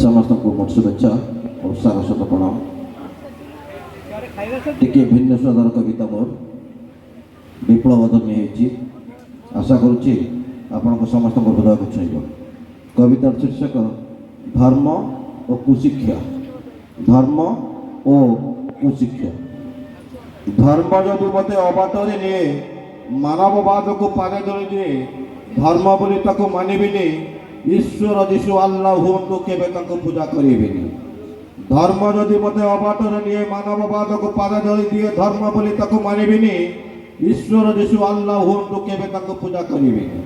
समस्त को मोर शुभेच्छा और सारस्वत प्रणाम। टिके भिन्न स्वदर कविता मोर विप्लव धर्मी आशा करुच्ची आपण समस्त हृदय को छुईब। कवितार शीर्षक धर्म और कुशिक्षा। धर्म और कुशिक्षा। धर्म जदि मते अबाटरे निए मानववाद को पाने धरी दिए धर्म बोली ताको मानिबिनी ईश्वर जीशु अल्लाह हुंतु केबे ताको पूजा करिबिनी। धर्म जदि मते अबाटरे निए मानववाद को पाने धरी दिए धर्म बोली ताको मानिबिनी ईश्वर जीशु अल्लाह हुंतु केबे ताको पूजा करिबिनी।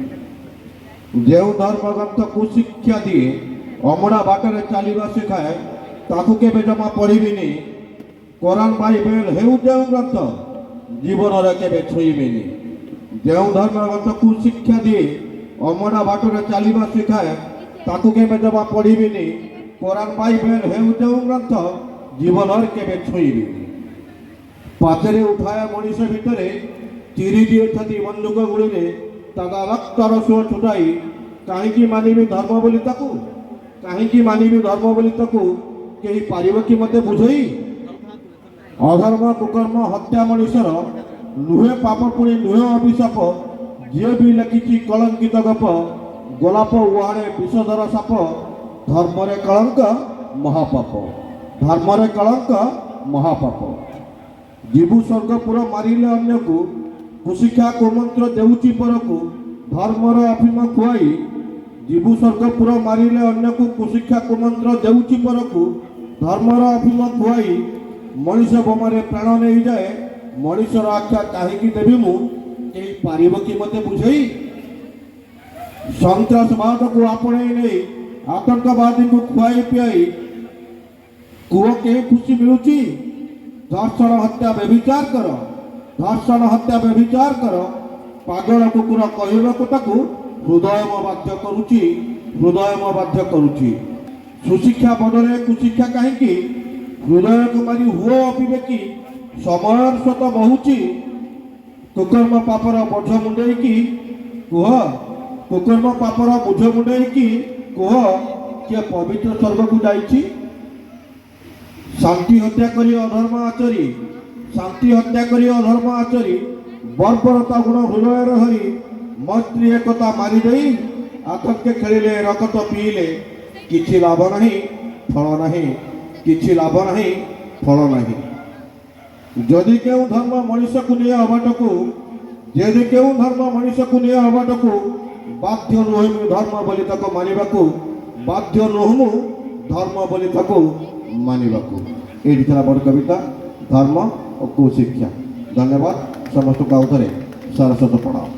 जेउ धर्म ग्रंथ कुशिक्षा दिए अमड़ा बाटरे चलवा शिखाए ताकू केबे जमा पढ़िबिनी। कुरान बाइबल हेउ जेउ ग्रंथ जीवन रे केबे छुईबिनी। जेउ धर्म ग्रंथ कुशिक्षा दिए अमड़ा बाटरे चलवा शिखाए ताकू केबे जमा पढ़िबिनी। कुरान बाइबल हेउ जेउ ग्रंथ जीवन रे केबे छुईबिनी। पाचरे उठाया मनीष भितरे चिरी दिए छथि बंदूक गुड़िले तादा रक्तर सुर छुटाई कहीं मानिबी धर्म बोली ताकू कहीं मानिबी धर्म बोली ताकू कहीं पारिब कि मते बुझई। अधर्म कुकर्म हत्या मनीषर नुहे पाप पुणी नुहे अभिशाप जी भी लिखी कलंकित गप गोलाप उहाड़े विषधर साप धर्मरे कलंक महापाप धर्मरे कलंक महापाप। जीवु स्वर्गपुर मारिले अन्य को कुशिक्षा कुमंत्र देउची परकु धर्मर अफिम खुआई। जीवु स्वर्गपुर मारिले अन्य को कुशिक्षा कुमंत्र देउची परकु धर्मर अफिम खुआई। मनीष बोमारे प्राण नहीं जाए मनीषर आख्या कहीं देवी मु कहीं पारिब कि मते बुझई। सन्त्रासवाद को आपणे नहीं आतंकवादी को खुआई पियाई कुह के खुशी मिलुची। धर्षण हत्या व्यभिचार कर धर्षण हत्या व्यभिचार कर पागल कुकुर कहवाकू ताकू हृदय बाध्य करुची हृदय बाध्य करुची। सुशिक्षा बदले कुशिक्षा कहीं हृदय को मारी हुओ अविवेकी समय स्वत बहुची। कुकर्म पापर बोझ मुंडे कुह कुकर्म पापर बोझ मुंडे कुह किए पवित्र स्वर्ग को जाइछि। शांति हत्या करी अधर्म आचरी शांति हत्या करी अधर्म आचरी बर्बरता गुण हृदय धरी मैत्री एकता मारी देई आतंके खेलिले रक्त पीले किछि लाभ नहीं फल नहीं किछि लाभ नहीं फल नहीं। जदि केउ धर्म मनुष्य को निये अबाटकू जदि केउ धर्म मनुष्य को निये अबाटकू बाध्य नुहमु धर्म बोली ताको मानिबाकू बाध्य नुहमु धर्म बोली ताको मानिबाकू। एठी थला बड़ कविता धर्म और कुशिक्षा। धन्यवाद समस्त का उतरे सरस्वत प्रणाम।